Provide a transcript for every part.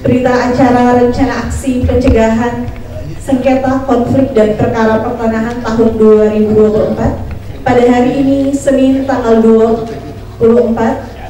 berita acara rencana aksi pencegahan sengketa konflik dan perkara pertanahan tahun 2024 pada hari ini Senin tanggal 24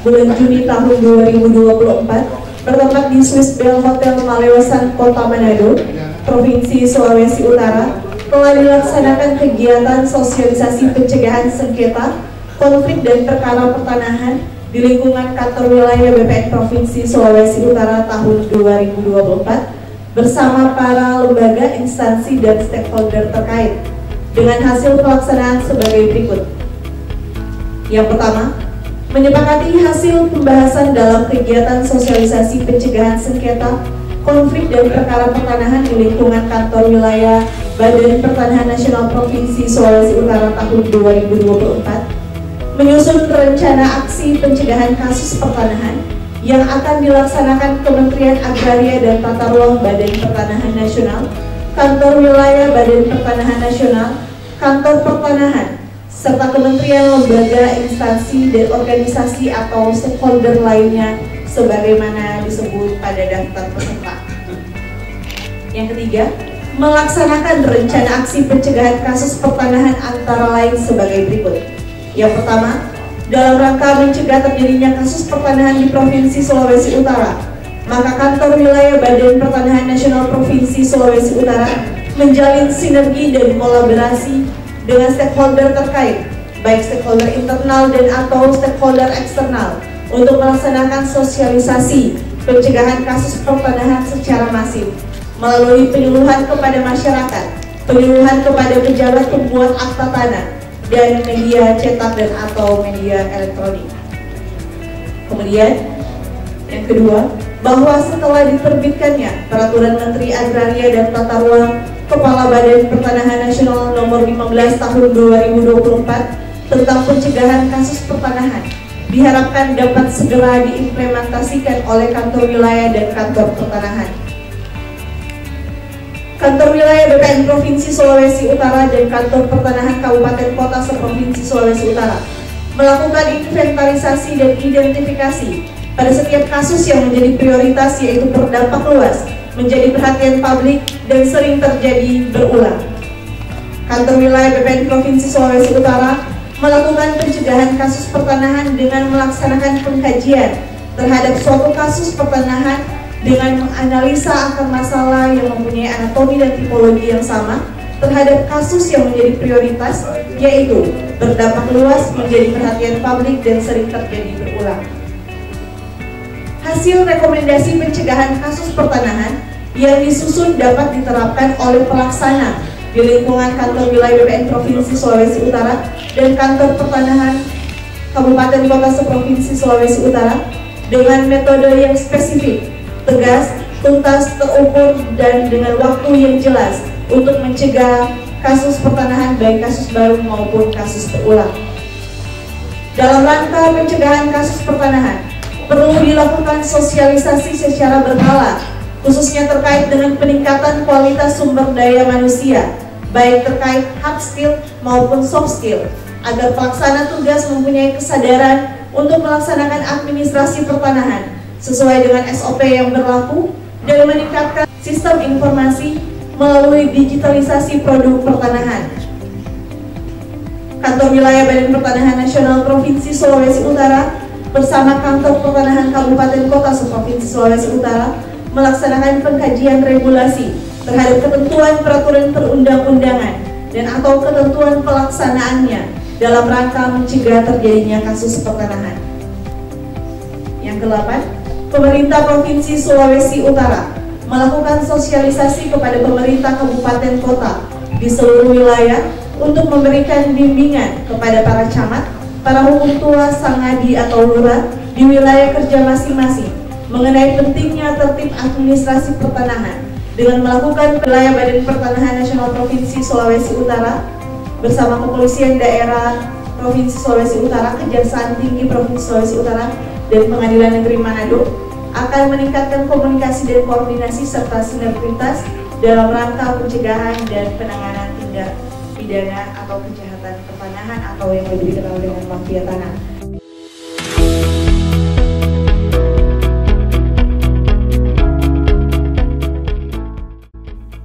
bulan Juni tahun 2024 bertempat di Swiss Bell Hotel Malewasan, Kota Manado, Provinsi Sulawesi Utara, telah dilaksanakan kegiatan sosialisasi pencegahan sengketa konflik dan perkara pertanahan di lingkungan kantor wilayah BPN Provinsi Sulawesi Utara tahun 2024 bersama para lembaga, instansi, dan stakeholder terkait dengan hasil pelaksanaan sebagai berikut. Yang pertama, menyepakati hasil pembahasan dalam kegiatan sosialisasi pencegahan sengketa konflik dan perkara pertanahan di lingkungan kantor wilayah Badan Pertanahan Nasional Provinsi Sulawesi Utara tahun 2024 menyusun rencana aksi pencegahan kasus pertanahan yang akan dilaksanakan Kementerian Agraria dan Tata Ruang Badan Pertanahan Nasional, Kantor Wilayah Badan Pertanahan Nasional, Kantor Pertanahan, serta kementerian, lembaga, instansi, dan organisasi atau stakeholder lainnya sebagaimana disebut pada daftar peserta. Yang ketiga, melaksanakan rencana aksi pencegahan kasus pertanahan antara lain sebagai berikut. Yang pertama, dalam rangka mencegah terjadinya kasus pertanahan di Provinsi Sulawesi Utara, maka Kantor Wilayah Badan Pertanahan Nasional Provinsi Sulawesi Utara menjalin sinergi dan kolaborasi dengan stakeholder terkait, baik stakeholder internal dan atau stakeholder eksternal, untuk melaksanakan sosialisasi pencegahan kasus pertanahan secara masif melalui penyuluhan kepada masyarakat, penyuluhan kepada pejabat pembuat akta tanah, dan media cetak dan atau media elektronik. Kemudian, yang kedua, bahwa setelah diterbitkannya Peraturan Menteri Agraria dan Tata Ruang Kepala Badan Pertanahan Nasional Nomor 15 Tahun 2024 tentang pencegahan kasus pertanahan, diharapkan dapat segera diimplementasikan oleh kantor wilayah dan kantor pertanahan. Kantor wilayah BPN Provinsi Sulawesi Utara dan kantor pertanahan Kabupaten Kota seprovinsi Sulawesi Utara melakukan inventarisasi dan identifikasi pada setiap kasus yang menjadi prioritas yaitu berdampak luas, menjadi perhatian publik dan sering terjadi berulang. Kantor wilayah BPN Provinsi Sulawesi Utara melakukan pencegahan kasus pertanahan dengan melaksanakan pengkajian terhadap suatu kasus pertanahan dengan menganalisa akar masalah yang mempunyai anatomi dan tipologi yang sama terhadap kasus yang menjadi prioritas, yaitu berdampak luas, menjadi perhatian publik dan sering terjadi berulang. Hasil rekomendasi pencegahan kasus pertanahan yang disusun dapat diterapkan oleh pelaksana di lingkungan kantor wilayah BPN Provinsi Sulawesi Utara dan kantor pertanahan Kabupaten Kota seprovinsi Sulawesi Utara dengan metode yang spesifik, tegas, tuntas, terukur, dan dengan waktu yang jelas untuk mencegah kasus pertanahan baik kasus baru maupun kasus berulang. Dalam rangka pencegahan kasus pertanahan, perlu dilakukan sosialisasi secara berkala, khususnya terkait dengan peningkatan kualitas sumber daya manusia, baik terkait hard skill maupun soft skill, agar pelaksana tugas mempunyai kesadaran untuk melaksanakan administrasi pertanahan sesuai dengan SOP yang berlaku dan meningkatkan sistem informasi melalui digitalisasi produk pertanahan. Kantor Wilayah Badan Pertanahan Nasional Provinsi Sulawesi Utara bersama Kantor Pertanahan Kabupaten Kota seprovinsi Sulawesi Utara melaksanakan pengkajian regulasi terhadap ketentuan peraturan perundang-undangan dan atau ketentuan pelaksanaannya dalam rangka mencegah terjadinya kasus pertanahan. Yang ke-8, Pemerintah Provinsi Sulawesi Utara melakukan sosialisasi kepada pemerintah kabupaten kota di seluruh wilayah untuk memberikan bimbingan kepada para camat, para hukum tua, sangadi atau lurah di wilayah kerja masing-masing mengenai pentingnya tertib administrasi pertanahan dengan melakukan wilayah Badan Pertanahan Nasional Provinsi Sulawesi Utara bersama Kepolisian Daerah Provinsi Sulawesi Utara, Kejaksaan Tinggi Provinsi Sulawesi Utara, dan Pengadilan Negeri Manado akan meningkatkan komunikasi dan koordinasi serta sinergitas dalam rangka pencegahan dan penanganan tindak pidana atau kejahatan pertanahan atau yang lebih dikenal dengan mafia tanah.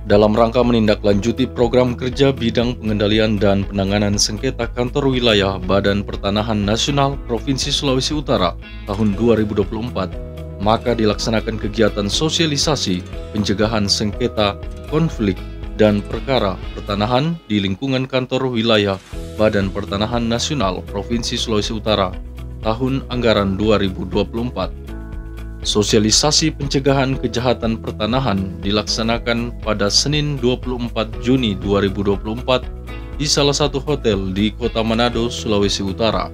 dalam rangka menindaklanjuti program kerja bidang pengendalian dan penanganan sengketa kantor wilayah Badan Pertanahan Nasional Provinsi Sulawesi Utara tahun 2024, maka dilaksanakan kegiatan sosialisasi pencegahan sengketa, konflik, dan perkara pertanahan di lingkungan kantor wilayah Badan Pertanahan Nasional Provinsi Sulawesi Utara tahun anggaran 2024. Sosialisasi pencegahan kejahatan pertanahan dilaksanakan pada Senin 24 Juni 2024 di salah satu hotel di Kota Manado, Sulawesi Utara.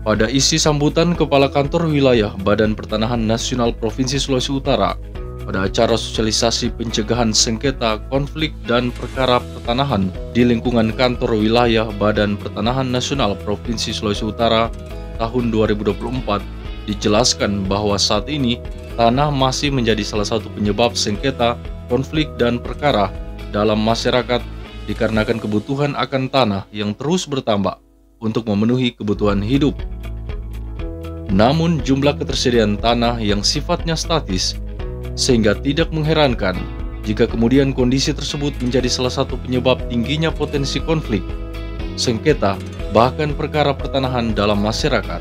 Pada isi sambutan Kepala Kantor Wilayah Badan Pertanahan Nasional Provinsi Sulawesi Utara pada acara sosialisasi pencegahan sengketa, konflik, dan perkara pertanahan di lingkungan kantor wilayah Badan Pertanahan Nasional Provinsi Sulawesi Utara tahun 2024, dijelaskan bahwa saat ini tanah masih menjadi salah satu penyebab sengketa, konflik, dan perkara dalam masyarakat dikarenakan kebutuhan akan tanah yang terus bertambah untuk memenuhi kebutuhan hidup. Namun jumlah ketersediaan tanah yang sifatnya statis, sehingga tidak mengherankan jika kemudian kondisi tersebut menjadi salah satu penyebab tingginya potensi konflik, sengketa, bahkan perkara pertanahan dalam masyarakat.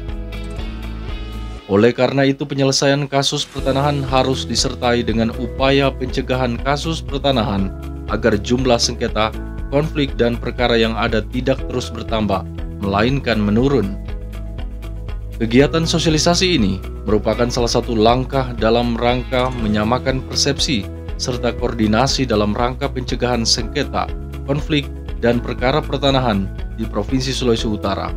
Oleh karena itu, penyelesaian kasus pertanahan harus disertai dengan upaya pencegahan kasus pertanahan agar jumlah sengketa, konflik, dan perkara yang ada tidak terus bertambah, melainkan menurun. Kegiatan sosialisasi ini merupakan salah satu langkah dalam rangka menyamakan persepsi serta koordinasi dalam rangka pencegahan sengketa, konflik, dan perkara pertanahan di Provinsi Sulawesi Utara.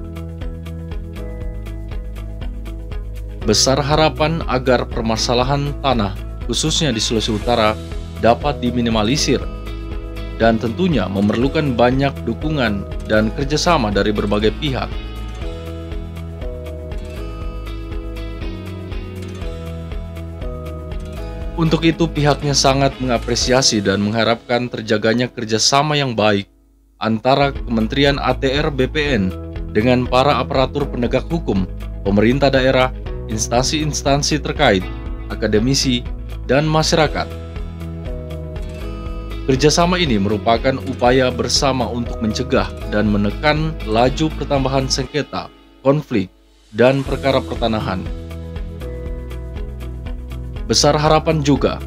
Besar harapan agar permasalahan tanah, khususnya di Sulawesi Utara, dapat diminimalisir dan tentunya memerlukan banyak dukungan dan kerjasama dari berbagai pihak. Untuk itu, pihaknya sangat mengapresiasi dan mengharapkan terjaganya kerjasama yang baik antara Kementerian ATR BPN dengan para aparatur penegak hukum, pemerintah daerah, instansi-instansi terkait, akademisi, dan masyarakat. Kerjasama ini merupakan upaya bersama untuk mencegah dan menekan laju pertambahan sengketa, konflik, dan perkara pertanahan. Besar harapan juga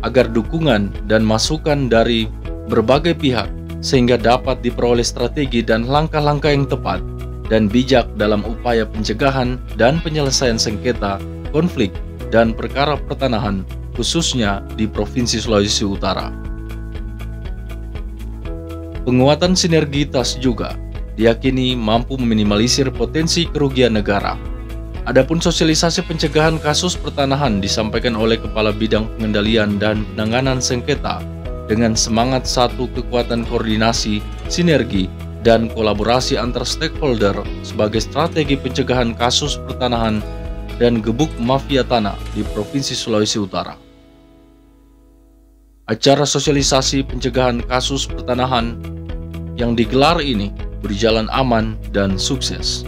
agar dukungan dan masukan dari berbagai pihak sehingga dapat diperoleh strategi dan langkah-langkah yang tepat dan bijak dalam upaya pencegahan dan penyelesaian sengketa, konflik, dan perkara pertanahan khususnya di Provinsi Sulawesi Utara. Penguatan sinergitas juga diyakini mampu meminimalisir potensi kerugian negara. Adapun sosialisasi pencegahan kasus pertanahan disampaikan oleh Kepala Bidang Pengendalian dan Penanganan Sengketa dengan semangat satu kekuatan koordinasi, sinergi, dan kolaborasi antar stakeholder sebagai strategi pencegahan kasus pertanahan dan gebuk mafia tanah di Provinsi Sulawesi Utara. Acara sosialisasi pencegahan kasus pertanahan yang digelar ini berjalan aman dan sukses.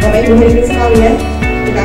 Bapak Ibu hadirin sekalian, kita